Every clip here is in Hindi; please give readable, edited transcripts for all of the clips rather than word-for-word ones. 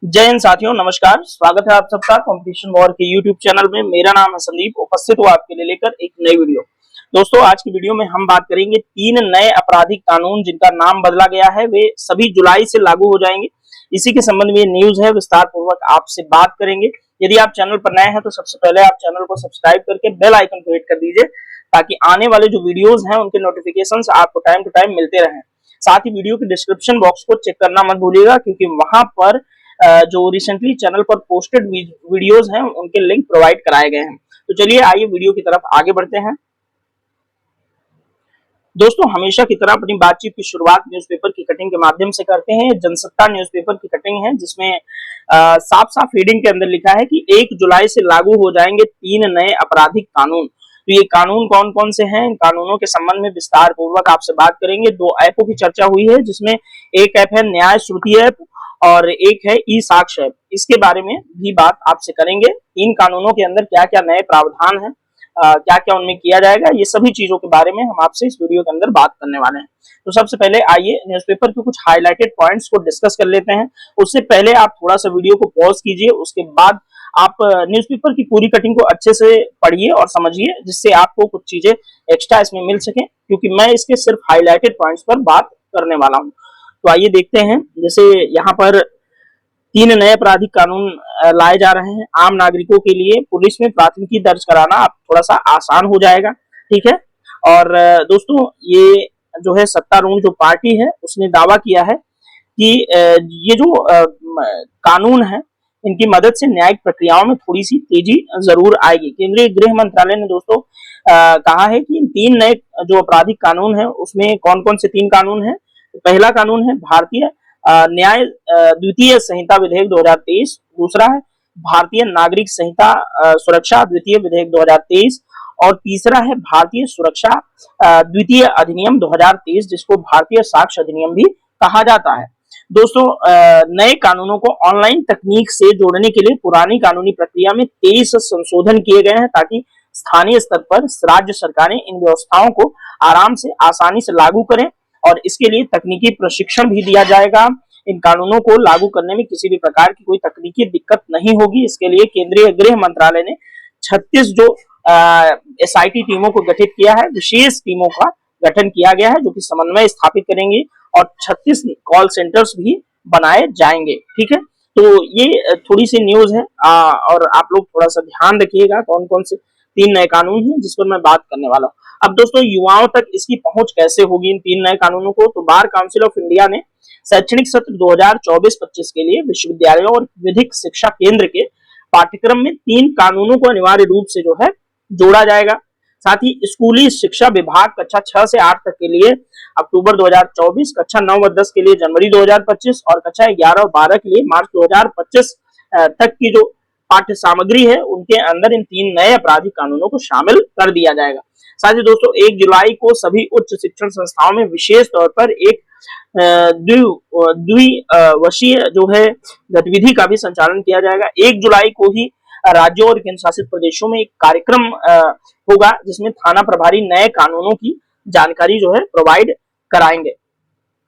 जय हिंद साथियों, नमस्कार। स्वागत है आप सबका कंपटीशन वॉर के यूट्यूब चैनल में। मेरा नाम है संदीप, उपस्थित हूँ आपके लिए लेकर एक नई वीडियो। दोस्तों, आज की वीडियो में हम बात करेंगे 3 नए आपराधिक कानून जिनका नाम बदला गया है, वे सभी जुलाई से लागू हो जाएंगे। इसी के संबंध में न्यूज है, विस्तार पूर्वक आपसे बात करेंगे। यदि आप चैनल पर नए हैं तो सबसे पहले आप चैनल को सब्सक्राइब करके बेल आइकन को हिट कर दीजिए, ताकि आने वाले जो वीडियोज हैं उनके नोटिफिकेशंस आपको टाइम टू टाइम मिलते रहें। साथ ही वीडियो के डिस्क्रिप्शन बॉक्स को चेक करना मत भूलिएगा, क्योंकि वहां पर जो रिसेंटली चैनल पर पोस्टेड वीडियोस हैं उनके लिंक प्रोवाइड कराए गए हैं। तो चलिए आइए वीडियो की तरफ आगे बढ़ते हैं। दोस्तों, हमेशा की तरह अपनी बातचीत की शुरुआत न्यूज़पेपर की कटिंग के माध्यम से करते हैं। जनसत्ता न्यूज़पेपर की कटिंग है, जिसमें साफ साफ हेडिंग के अंदर लिखा है कि 1 जुलाई से लागू हो जाएंगे 3 नए आपराधिक कानून। तो ये कानून कौन कौन से हैं, इन कानूनों के संबंध में विस्तार पूर्वक आपसे बात करेंगे। 2 ऐपों की चर्चा हुई है, जिसमें एक ऐप है न्याय श्रुति ऐप और एक है ई साक्ष्य ऐप। इसके बारे में भी बात आपसे करेंगे। इन कानूनों के अंदर क्या क्या नए प्रावधान हैं, क्या क्या उनमें किया जाएगा, ये सभी चीजों के बारे में हम आपसे इस वीडियो के अंदर बात करने वाले हैं। तो सबसे पहले आइए न्यूज़पेपर के कुछ हाईलाइटेड पॉइंट्स को डिस्कस कर लेते हैं। उससे पहले आप थोड़ा सा वीडियो को पॉज कीजिए, उसके बाद आप न्यूज़पेपर की पूरी कटिंग को अच्छे से पढ़िए और समझिए, जिससे आपको कुछ चीजें एक्स्ट्रा इसमें मिल सके, क्योंकि मैं इसके सिर्फ हाईलाइटेड पॉइंट्स पर बात करने वाला हूँ। तो आइए देखते हैं। जैसे यहाँ पर 3 नए आपराधिक कानून लाए जा रहे हैं। आम नागरिकों के लिए पुलिस में प्राथमिकी दर्ज कराना अब थोड़ा सा आसान हो जाएगा, ठीक है। और दोस्तों, ये जो है सत्तारूढ़ जो पार्टी है उसने दावा किया है कि ये जो कानून है, इनकी मदद से न्यायिक प्रक्रियाओं में थोड़ी सी तेजी जरूर आएगी। केंद्रीय गृह मंत्रालय ने दोस्तों कहा है कि इन 3 नए जो आपराधिक कानून है उसमें कौन कौन से 3 कानून है। पहला कानून है भारतीय न्याय द्वितीय संहिता विधेयक 2023, दूसरा है भारतीय नागरिक संहिता सुरक्षा द्वितीय विधेयक 2023 और तीसरा है भारतीय सुरक्षा द्वितीय अधिनियम 2023, जिसको भारतीय साक्ष्य अधिनियम भी कहा जाता है। दोस्तों, नए कानूनों को ऑनलाइन तकनीक से जोड़ने के लिए पुरानी कानूनी प्रक्रिया में 23 संशोधन किए गए हैं, ताकि स्थानीय स्तर पर राज्य सरकारें इन व्यवस्थाओं को आराम से आसानी से लागू करें, और इसके लिए तकनीकी प्रशिक्षण भी दिया जाएगा। इन कानूनों को लागू करने में किसी भी प्रकार की कोई तकनीकी दिक्कत नहीं होगी। इसके लिए केंद्रीय गृह मंत्रालय ने 36 जो SIT टीमों को गठित किया है, विशेष टीमों का गठन किया गया है, जो कि समन्वय स्थापित करेंगे, और 36 कॉल सेंटर्स भी बनाए जाएंगे, ठीक है। तो ये थोड़ी सी न्यूज है, और आप लोग थोड़ा सा ध्यान रखिएगा कौन कौन से 3 नए कानून हैं जिस पर मैं बात करने वाला हूँ। अब दोस्तों, युवाओं तक इसकी पहुंच कैसे होगी इन 3 नए कानूनों को। तो बार काउंसिल ऑफ इंडिया ने शैक्षणिक सत्र 2024-25 के लिए विश्वविद्यालयों और विधिक शिक्षा केंद्र के पाठ्यक्रम में 3 कानूनों को अनिवार्य रूप से जो है जोड़ा जाएगा। साथ ही स्कूली शिक्षा विभाग कक्षा 6 से 8 तक के लिए अक्टूबर 2024, कक्षा 9 व 10 के लिए जनवरी 2025 और कक्षा 11 और 12 के लिए मार्च 2025 तक की जो पाठ्य सामग्री है उनके अंदर इन 3 नए आपराधिक कानूनों को शामिल कर दिया जाएगा। साथ ही दोस्तों, 1 जुलाई को सभी उच्च शिक्षण संस्थाओं में विशेष तौर पर एक द्विवर्षीय जो है गतिविधि का भी संचालन किया जाएगा। 1 जुलाई को ही राज्यों और केंद्र शासित प्रदेशों में एक कार्यक्रम होगा, जिसमें थाना प्रभारी नए कानूनों की जानकारी जो है प्रोवाइड कराएंगे।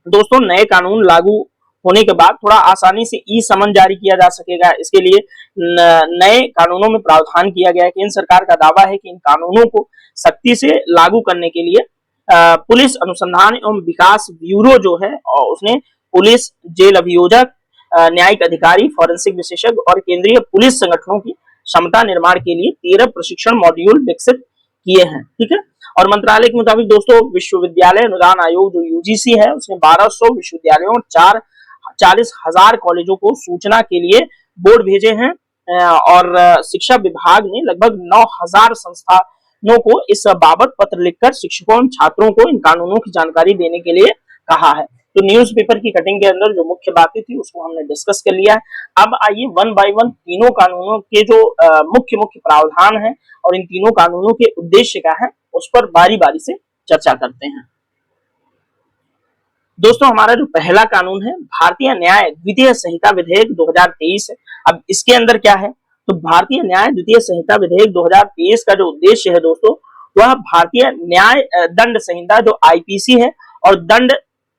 दोस्तों, नए कानून लागू होने के बाद थोड़ा आसानी से ई समन जारी किया जा सकेगा। इसके लिए नए कानूनों में प्रावधान किया गया है। केंद्र सरकार का दावा है कि इन कानूनों को सख्ती से लागू करने के लिए पुलिस अनुसंधान एवं विकास ब्यूरो जो है, उसने पुलिस, जेल अभियोजक, न्यायिक अधिकारी, फॉरेंसिक विशेषज्ञ और केंद्रीय पुलिस संगठनों की क्षमता निर्माण के लिए 13 प्रशिक्षण मॉड्यूल विकसित किए हैं, ठीक है। और मंत्रालय के मुताबिक दोस्तों, विश्वविद्यालय अनुदान आयोग जो UGC है, उसने 1200 विश्वविद्यालयों और 40,000 कॉलेजों को सूचना के लिए बोर्ड भेजे हैं, और शिक्षा विभाग ने लगभग 9,000 संस्थानों को इस बाबत पत्र लिखकर शिक्षकों और छात्रों को इन कानूनों की जानकारी देने के लिए कहा है। तो न्यूज़पेपर की कटिंग के अंदर जो मुख्य बातें थी उसको हमने डिस्कस कर लिया है। अब आइए वन बाय वन तीनों कानूनों के जो मुख्य मुख्य प्रावधान है और इन तीनों कानूनों के उद्देश्य क्या है उस पर बारी बारी से चर्चा करते हैं। दोस्तों, हमारा जो पहला कानून है भारतीय न्याय द्वितीय संहिता विधेयक 2023 है। अब इसके अंदर क्या है, तो भारतीय न्याय द्वितीय संहिता विधेयक 2023 का जो उद्देश्य है दोस्तों, वह भारतीय न्याय दंड संहिता जो IPC है और दंड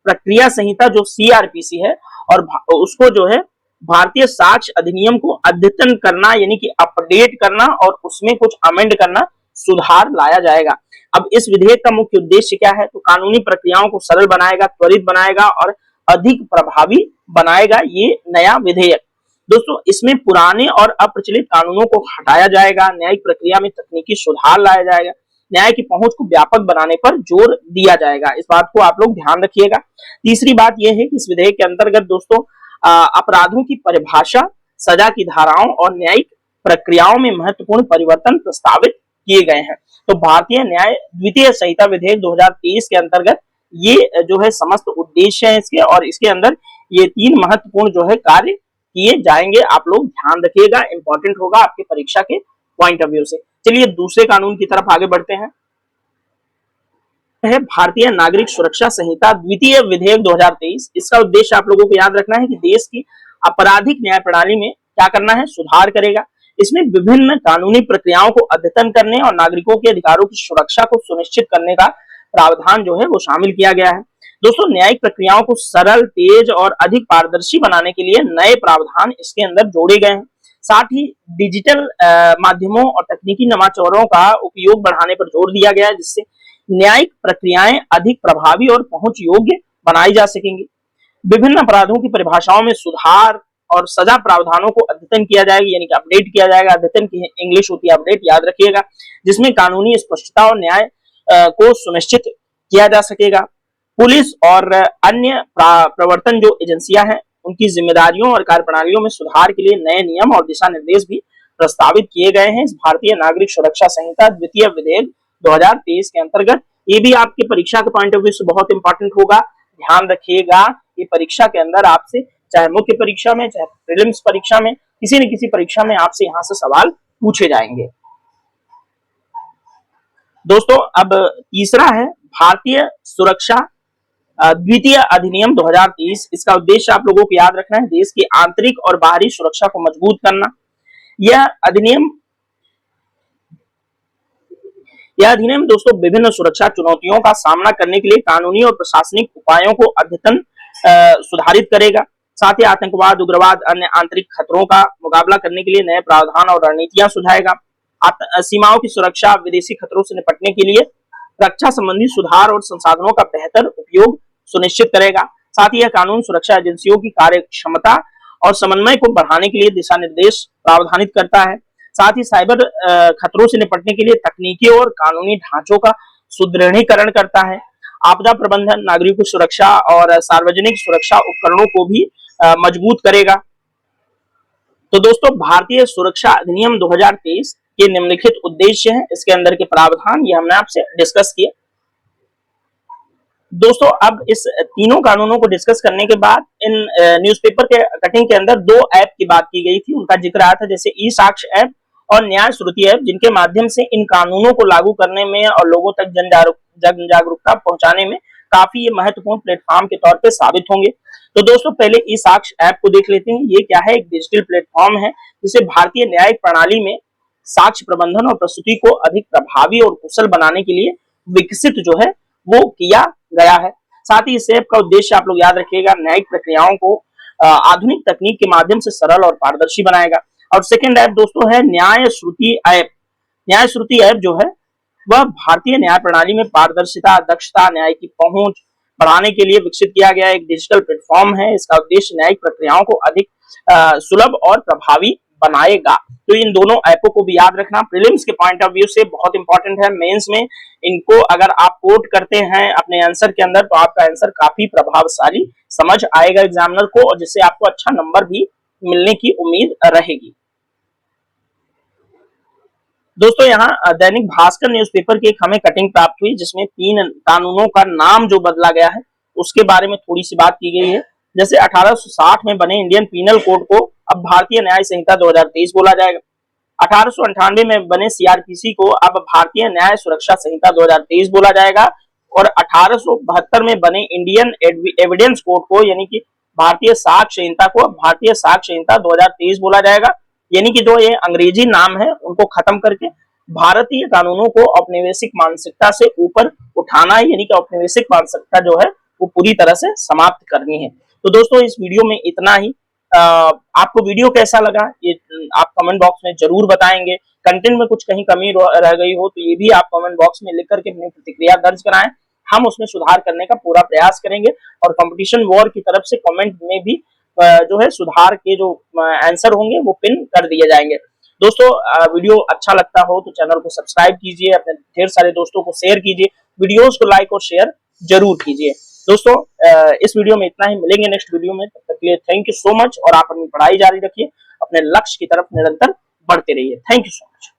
प्रक्रिया संहिता जो CRPC है, और उसको जो है भारतीय साक्ष्य अधिनियम को अद्यतन करना यानी कि अपडेट करना और उसमें कुछ अमेंड करना, सुधार लाया जाएगा। अब इस विधेयक का मुख्य उद्देश्य क्या है? तो कानूनी प्रक्रियाओं को सरल बनाएगा, त्वरित बनाएगा और अधिक प्रभावी बनाएगा ये नया विधेयक। दोस्तों, इसमें पुराने और अप्रचलित कानूनों को हटाया जाएगा, न्यायिक प्रक्रिया में तकनीकी सुधार लाया जाएगा, न्याय की पहुंच को व्यापक बनाने पर जोर दिया जाएगा। इस बात को आप लोग ध्यान रखिएगा। तीसरी बात यह है कि इस विधेयक के अंतर्गत दोस्तों अपराधों की परिभाषा, सजा की धाराओं और न्यायिक प्रक्रियाओं में महत्वपूर्ण परिवर्तन प्रस्तावित किए गए हैं। तो भारतीय न्याय द्वितीय संहिता विधेयक 2023 के अंतर्गत ये जो है समस्त उद्देश्य है इसके, और इसके अंदर ये 3 महत्वपूर्ण जो है कार्य किए जाएंगे। आप लोग ध्यान रखिएगा, इंपॉर्टेंट होगा आपके परीक्षा के पॉइंट ऑफ व्यू से। चलिए दूसरे कानून की तरफ आगे बढ़ते हैं। है भारतीय नागरिक सुरक्षा संहिता द्वितीय विधेयक 2023। इसका उद्देश्य आप लोगों को याद रखना है कि देश की आपराधिक न्याय प्रणाली में क्या करना है? सुधार करेगा। इसमें विभिन्न कानूनी प्रक्रियाओं को अद्यतन करने और नागरिकों के अधिकारों की सुरक्षा को सुनिश्चित करने का प्रावधान जो है वो शामिल किया गया है। दोस्तों, न्यायिक प्रक्रियाओं को सरल, तेज और अधिक पारदर्शी बनाने के लिए नए प्रावधान इसके अंदर जोड़े गए हैं। साथ ही डिजिटल माध्यमों और तकनीकी नवाचारों का उपयोग बढ़ाने पर जोर दिया गया है, जिससे न्यायिक प्रक्रियाएं अधिक प्रभावी और पहुंच योग्य बनाई जा सकेंगी। विभिन्न अपराधों की परिभाषाओं में सुधार और सजा प्रावधानों को अद्यतन किया जाएगा, यानी कि अपडेट किया जाएगा। अद्यतन की इंग्लिश होती है अपडेट, याद रखिएगा, जिसमें कानूनी स्पष्टता और न्याय को सुनिश्चित किया जा सकेगा। पुलिस और अन्य प्रवर्तन जो एजेंसियां हैं उनकी जिम्मेदारियों और कार्यप्रणालियों में सुधार के लिए नए नियम और दिशा निर्देश भी प्रस्तावित किए गए हैं इस भारतीय नागरिक सुरक्षा संहिता द्वितीय विधेयक 2023 के अंतर्गत। ये भी आपकी परीक्षा के पॉइंट ऑफ व्यू से बहुत इंपॉर्टेंट होगा, ध्यान रखिएगा। ये परीक्षा के अंदर आपसे चाहे मुख्य परीक्षा में, चाहे प्रीलिम्स परीक्षा में, किसी न किसी परीक्षा में आपसे यहाँ से सवाल पूछे जाएंगे। दोस्तों, अब तीसरा है भारतीय सुरक्षा द्वितीय अधिनियम 2023। इसका उद्देश्य आप लोगों को याद रखना है, देश की आंतरिक और बाहरी सुरक्षा को मजबूत करना। यह अधिनियम दोस्तों विभिन्न सुरक्षा चुनौतियों का सामना करने के लिए कानूनी और प्रशासनिक उपायों को अद्यतन सुधारित करेगा। साथ ही आतंकवाद, उग्रवाद, अन्य आंतरिक खतरों का मुकाबला करने के लिए नए प्रावधान और रणनीतियां सुझाएगा। सीमाओं की सुरक्षा, विदेशी खतरों से निपटने के लिए रक्षा संबंधी सुधार और संसाधनों का बेहतर उपयोग सुनिश्चित करेगा। साथ ही यह कानून सुरक्षा एजेंसियों की कार्य क्षमता और समन्वय को बढ़ाने के लिए दिशा निर्देश प्रावधानित करता है। साथ ही साइबर खतरों से निपटने के लिए तकनीकी और कानूनी ढांचों का सुदृढ़ीकरण करता है। आपदा प्रबंधन, नागरिकों की सुरक्षा और सार्वजनिक सुरक्षा उपकरणों को भी मजबूत करेगा। तो दोस्तों, भारतीय सुरक्षा अधिनियम 2023 के निम्नलिखित उद्देश्य हैं, इसके अंदर के प्रावधान ये हमने आपसे डिस्कस किए। दोस्तों, अब इस तीनों कानूनों को डिस्कस करने के बाद इन न्यूज़पेपर के कटिंग के अंदर 2 ऐप की बात की गई थी, उनका जिक्र आया था, जैसे ई साक्ष्य ऐप और न्याय श्रुति ऐप, जिनके माध्यम से इन कानूनों को लागू करने में और लोगों तक जन जागरूकता पहुंचाने में काफी ये महत्वपूर्ण प्लेटफॉर्म के तौर पे साबित होंगे। तो दोस्तों, पहले ई साक्ष्य ऐप को देख लेते हैं। ये क्या है? एक डिजिटल प्लेटफॉर्म है जिसे भारतीय न्यायिक प्रणाली में साक्ष्य प्रबंधन और प्रस्तुति को अधिक प्रभावी और कुशल बनाने के लिए विकसित जो है वो किया गया है। साथ ही इस ऐप का उद्देश्य आप लोग याद रखिएगा, न्यायिक प्रक्रियाओं को आधुनिक तकनीक के माध्यम से सरल और पारदर्शी बनाएगा। और सेकंड ऐप दोस्तों है न्याय श्रुति ऐप। न्याय श्रुति ऐप जो है वह भारतीय न्याय प्रणाली में पारदर्शिता, दक्षता, न्याय की पहुंच बढ़ाने के लिए विकसित किया गया एक डिजिटल प्लेटफॉर्म है। इसका उद्देश्य न्यायिक प्रक्रियाओं को अधिक सुलभ और प्रभावी बनाएगा। तो इन दोनों ऐपों को भी याद रखना, प्रीलिम्स के पॉइंट ऑफ व्यू से बहुत इंपॉर्टेंट है। मेंस में इनको अगर आप कोट करते हैं अपने आंसर के अंदर तो आपका आंसर काफी प्रभावशाली समझ आएगा एग्जामिनर को, और जिससे आपको अच्छा नंबर भी मिलने की उम्मीद रहेगी। दोस्तों, यहाँ दैनिक भास्कर न्यूज़पेपर की एक हमें कटिंग प्राप्त हुई, जिसमें 3 कानूनों का नाम जो बदला गया है उसके बारे में थोड़ी सी बात की गई है। जैसे 1860 में बने इंडियन पीनल कोड को अब भारतीय न्याय संहिता 2023 बोला जाएगा। 1898 में बने सीआरपीसी को अब भारतीय न्याय सुरक्षा संहिता 2023 बोला जाएगा। और 1872 में बने इंडियन एविडेंस कोड को यानी कि भारतीय साक्ष्य संहिता को अब भारतीय साक्ष्य संहिता 2023 बोला जाएगा। यानी कि जो ये अंग्रेजी नाम है उनको खत्म करके भारतीय कानूनों को औपनिवेशिक मानसिकता से ऊपर उठाना है, यानी कि औपनिवेशिक मानसिकता जो है वो पूरी तरह से समाप्त करनी है। तो दोस्तों, इस वीडियो में इतना ही। आपको वीडियो कैसा लगा ये आप कमेंट बॉक्स में जरूर बताएंगे। कंटेंट में कुछ कहीं कमी रह गई हो तो ये भी आप कमेंट बॉक्स में लिख करके अपनी प्रतिक्रिया दर्ज कराएं, हम उसमें सुधार करने का पूरा प्रयास करेंगे। और कंपटीशन वॉर की तरफ से कमेंट में भी जो है सुधार के जो आंसर होंगे वो पिन कर दिए जाएंगे। दोस्तों वीडियो अच्छा लगता हो तो चैनल को सब्सक्राइब कीजिए, अपने ढेर सारे दोस्तों को शेयर कीजिए, वीडियोस को लाइक और शेयर जरूर कीजिए। दोस्तों इस वीडियो में इतना ही, मिलेंगे नेक्स्ट वीडियो में, तब तक के लिए थैंक यू सो मच। और आप अपनी पढ़ाई जारी रखिए, अपने लक्ष्य की तरफ निरंतर बढ़ते रहिए। Thank you so much.